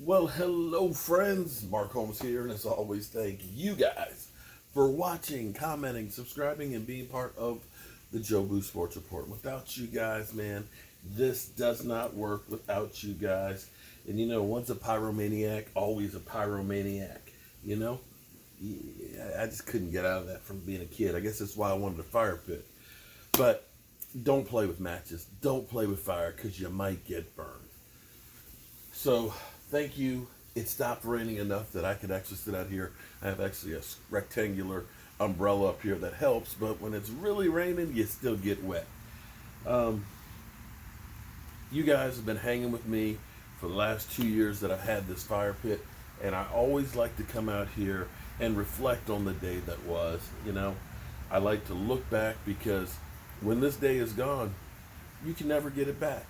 Well, hello, friends. Mark Holmes here, and as always, thank you guys for watching, commenting, subscribing, and being part of the Jobu Sports Report. Without you guys, man, this does not work without you guys. And once a pyromaniac, always a pyromaniac. You know, I just couldn't get out of that from being a kid. I guess that's why I wanted a fire pit. But don't play with matches. Don't play with fire because you might get burned. So, thank you. It stopped raining enough that I could actually sit out here. I have actually a rectangular umbrella up here that helps, but when it's really raining, you still get wet. You guys have been hanging with me for the last 2 years that I've had this fire pit, and I always like to come out here and reflect on the day that was. I like to look back because when this day is gone, you can never get it back.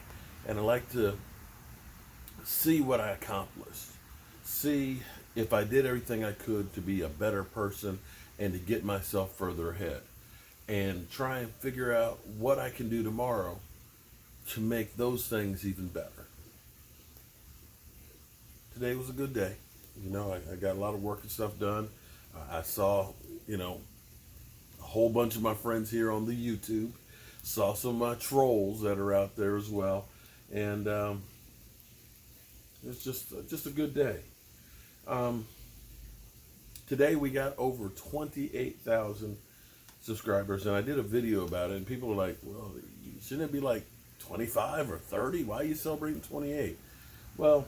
And I like to see what I accomplished. See if I did everything I could to be a better person and to get myself further ahead. And try and figure out what I can do tomorrow to make those things even better. Today was a good day. I got a lot of work and stuff done. I saw, a whole bunch of my friends here on the YouTube. Saw some of my trolls that are out there as well. And it's just a good day. Today we got over 28,000 subscribers, and I did a video about it, and people are like, well, shouldn't it be like 25 or 30? Why are you celebrating 28? Well,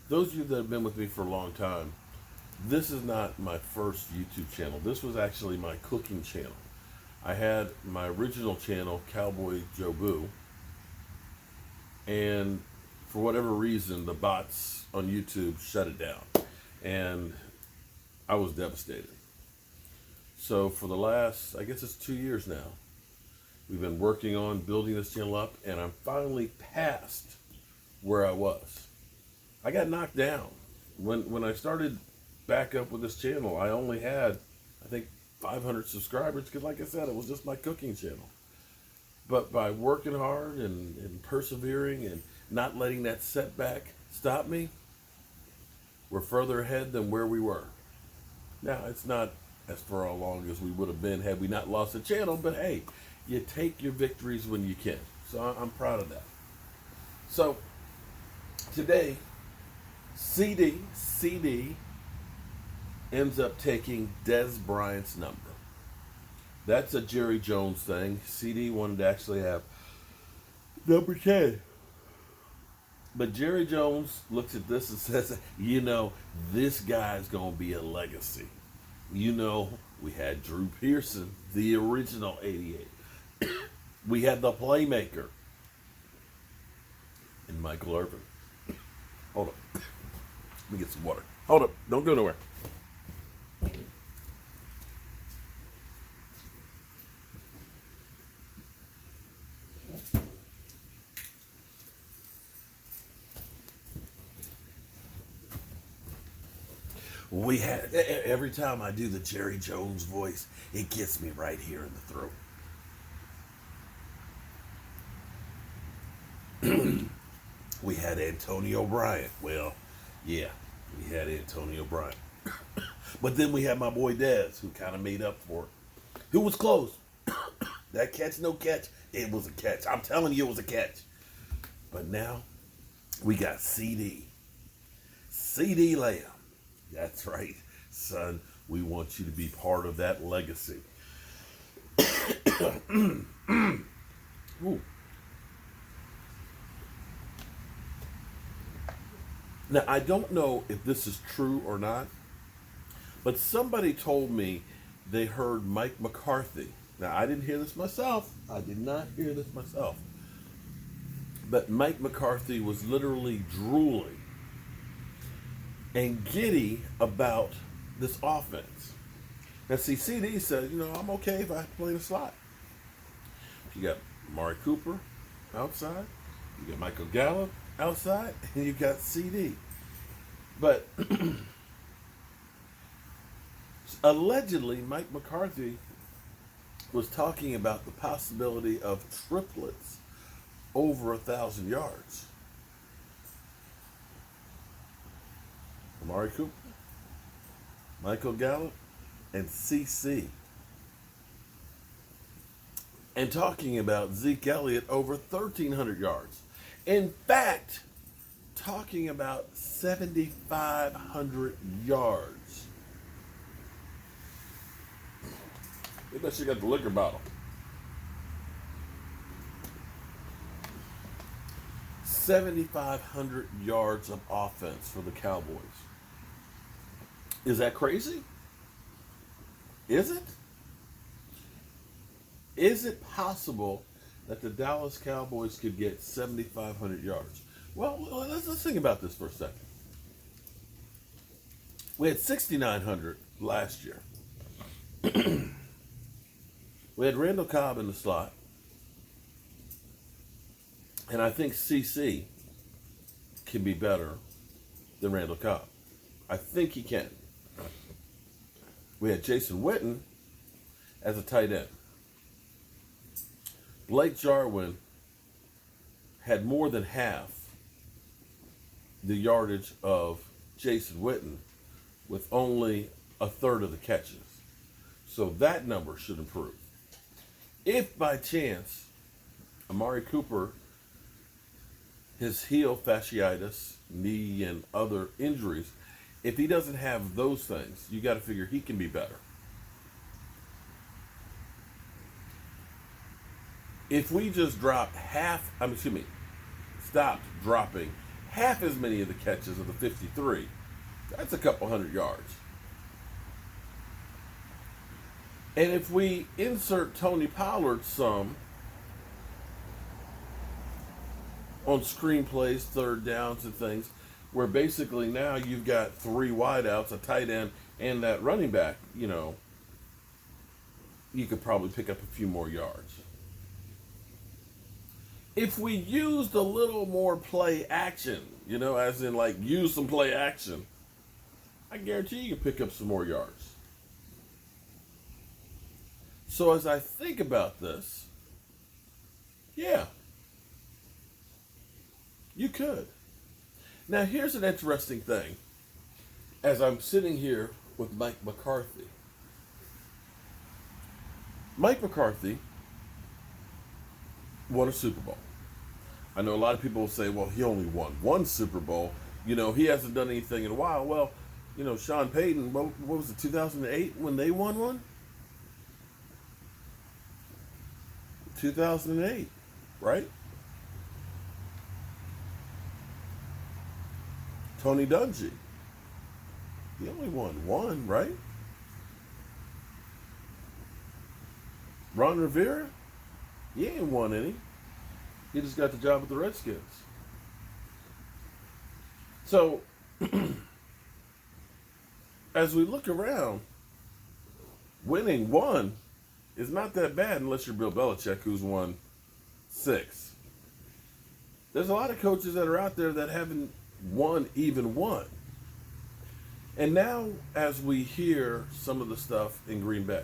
those of you that have been with me for a long time, this is not my first YouTube channel. This was actually my cooking channel. I had my original channel, Cowboy Jobu, and for whatever reason, the bots on YouTube shut it down, and I was devastated. So for the last, I guess it's 2 years now, we've been working on building this channel up, and I'm finally past where I was. I got knocked down. When I started back up with this channel, I only had, I think, 500 subscribers, because like I said, it was just my cooking channel. But by working hard and persevering and not letting that setback stop me, we're further ahead than where we were. Now, it's not as far along as we would have been had we not lost the channel, but hey, you take your victories when you can. So I'm proud of that. So today, Ceedee ends up taking Dez Bryant's number. That's a Jerry Jones thing. Ceedee wanted to actually have number 10. But Jerry Jones looks at this and says, this guy's going to be a legacy. We had Drew Pearson, the original 88. We had the playmaker. And Michael Irvin. Hold up. Let me get some water. Hold up. Don't go nowhere. We had, every time I do the Jerry Jones voice, it gets me right here in the throat. We had Antonio Bryant. Well, yeah, we had Antonio Bryant. But then we had my boy Dez, who kind of made up for it. Who was close. That catch, no catch, it was a catch. I'm telling you, it was a catch. But now, we got Ceedee Lamb. That's right, son. We want you to be part of that legacy. Ooh. Now, I don't know if this is true or not, but somebody told me they heard Mike McCarthy. Now, I didn't hear this myself. I did not hear this myself. But Mike McCarthy was literally drooling and giddy about this offense. Now, see, Ceedee said, I'm okay if I play the slot. You got Amari Cooper outside. You got Michael Gallup outside. And you got Ceedee. But allegedly, Mike McCarthy was talking about the possibility of triplets over 1,000 yards. Amari Cooper, Michael Gallup, and CC. And talking about Zeke Elliott over 1,300 yards. In fact, talking about 7,500 yards. I bet you got the liquor bottle. 7,500 yards of offense for the Cowboys. Is that crazy? Is it? Is it possible that the Dallas Cowboys could get 7,500 yards? Well, let's think about this for a second. We had 6,900 last year. We had Randall Cobb in the slot. And I think CC can be better than Randall Cobb. I think he can. We had Jason Witten as a tight end. Blake Jarwin had more than half the yardage of Jason Witten with only a third of the catches. So that number should improve. If by chance Amari Cooper, his heel fasciitis, knee, and other injuries, if he doesn't have those things, you got to figure he can be better. If we just stopped dropping half as many of the catches of the 53, that's a couple hundred yards. And if we insert Tony Pollard some on screenplays, third downs and things, where basically now you've got three wideouts, a tight end, and that running back, you could probably pick up a few more yards. If we used a little more play action, as in like use some play action, I guarantee you can pick up some more yards. So as I think about this, yeah, you could. Now here's an interesting thing. As I'm sitting here with Mike McCarthy. Mike McCarthy won a Super Bowl. I know a lot of people will say, well, he only won one Super Bowl. He hasn't done anything in a while. Well, Sean Payton, what was it, 2008 when they won one? 2008, right? Tony Dungy, he only won one, right? Ron Rivera, he ain't won any. He just got the job with the Redskins. So, as we look around, winning one is not that bad unless you're Bill Belichick, who's won 6. There's a lot of coaches that are out there that haven't won even one. And now, as we hear some of the stuff in Green Bay,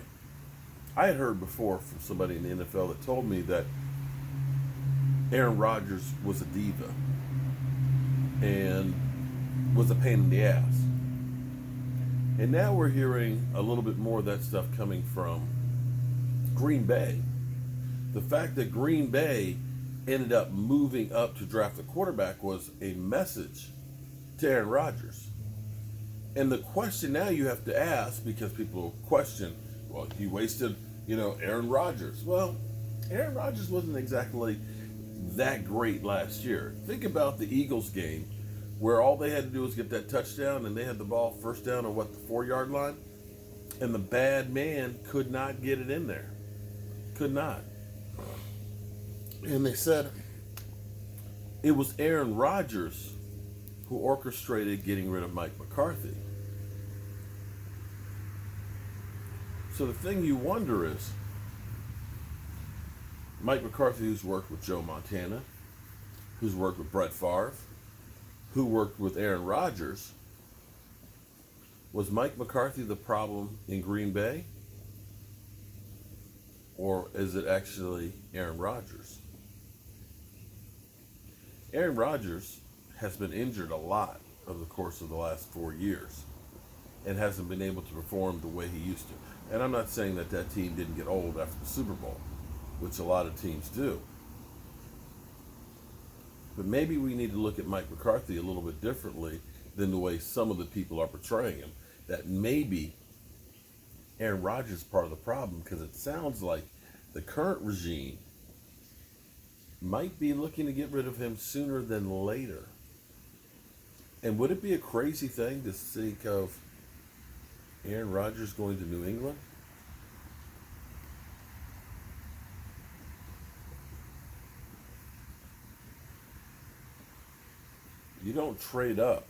I had heard before from somebody in the NFL that told me that Aaron Rodgers was a diva and was a pain in the ass. And now we're hearing a little bit more of that stuff coming from Green Bay. The fact that Green Bay ended up moving up to draft a quarterback was a message to Aaron Rodgers. And the question now you have to ask, because people question, well, he wasted, Aaron Rodgers. Well, Aaron Rodgers wasn't exactly that great last year. Think about the Eagles game where all they had to do was get that touchdown and they had the ball first down on the 4-yard line, and the bad man could not get it in there. Could not. And they said it was Aaron Rodgers who orchestrated getting rid of Mike McCarthy. So the thing you wonder is, Mike McCarthy, who's worked with Joe Montana, who's worked with Brett Favre, who worked with Aaron Rodgers, was Mike McCarthy the problem in Green Bay? Or is it actually Aaron Rodgers? Aaron Rodgers has been injured a lot of the course of the last 4 years and hasn't been able to perform the way he used to. And I'm not saying that that team didn't get old after the Super Bowl, which a lot of teams do. But maybe we need to look at Mike McCarthy a little bit differently than the way some of the people are portraying him. That maybe Aaron Rodgers is part of the problem, because it sounds like the current regime might be looking to get rid of him sooner than later. And would it be a crazy thing to think of Aaron Rodgers going to New England? You don't trade up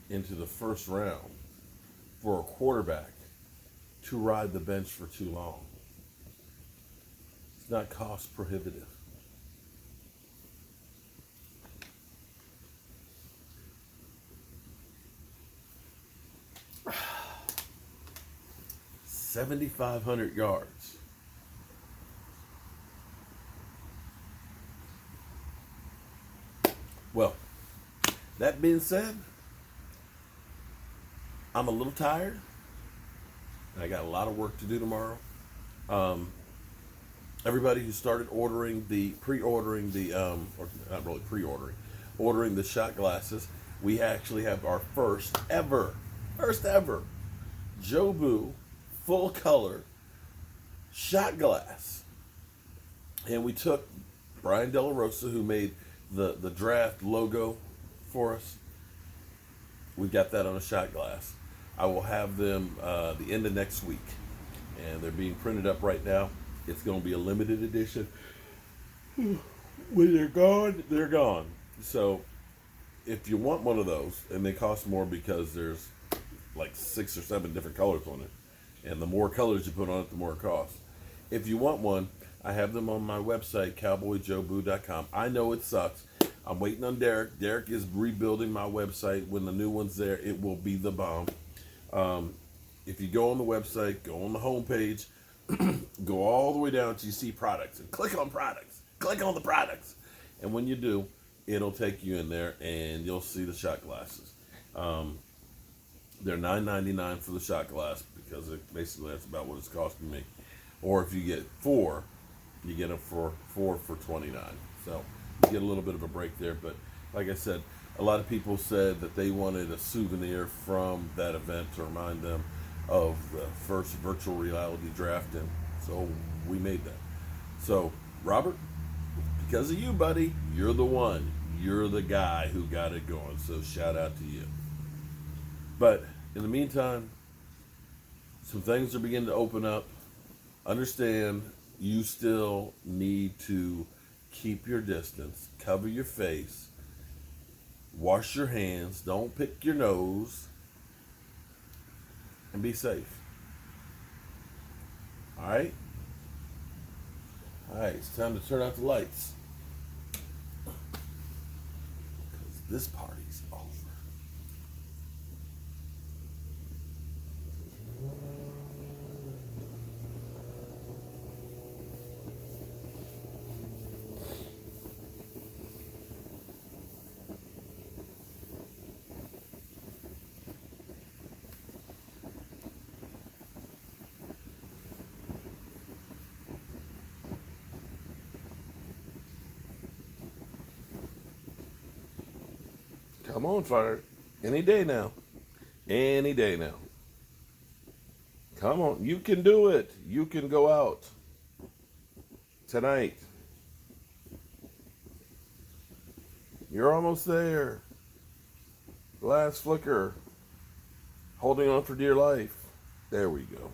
into the first round for a quarterback to ride the bench for too long. It's not cost prohibitive. $7,500 yards. Well, that being said, I'm a little tired. I got a lot of work to do tomorrow. Everybody who started ordering pre-ordering or not really pre-ordering, ordering the shot glasses, we actually have our first ever Jobu full color shot glass. And we took Brian De La Rosa, who made the draft logo for us. We got that on a shot glass. I will have them the end of next week, and they're being printed up right now. It's going to be a limited edition. When they're gone, they're gone. So if you want one of those, and they cost more because there's like 6 or 7 different colors on it, and the more colors you put on it, the more it costs. If you want one, I have them on my website, cowboyjobu.com. I know it sucks. I'm waiting on Derek. Derek is rebuilding my website. When the new one's there, it will be the bomb. If you go on the website, go on the homepage, go all the way down till you see products, and click on products. Click on the products. And when you do, it'll take you in there, and you'll see the shot glasses. They're $9.99 for the shot glass, because basically that's about what it's costing me. Or if you get 4, you get them for $29. So you get a little bit of a break there. But like I said, a lot of people said that they wanted a souvenir from that event to remind them of the first virtual reality draft, and so we made that. So Robert, because of you, buddy, you're the one. You're the guy who got it going. So shout out to you. But in the meantime, some things are beginning to open up. Understand, you still need to keep your distance, cover your face, wash your hands, don't pick your nose, and be safe. All right? All right, it's time to turn out the lights, because this party's over. Come on, fire. Any day now. Any day now. Come on. You can do it. You can go out tonight. You're almost there. Last flicker. Holding on for dear life. There we go.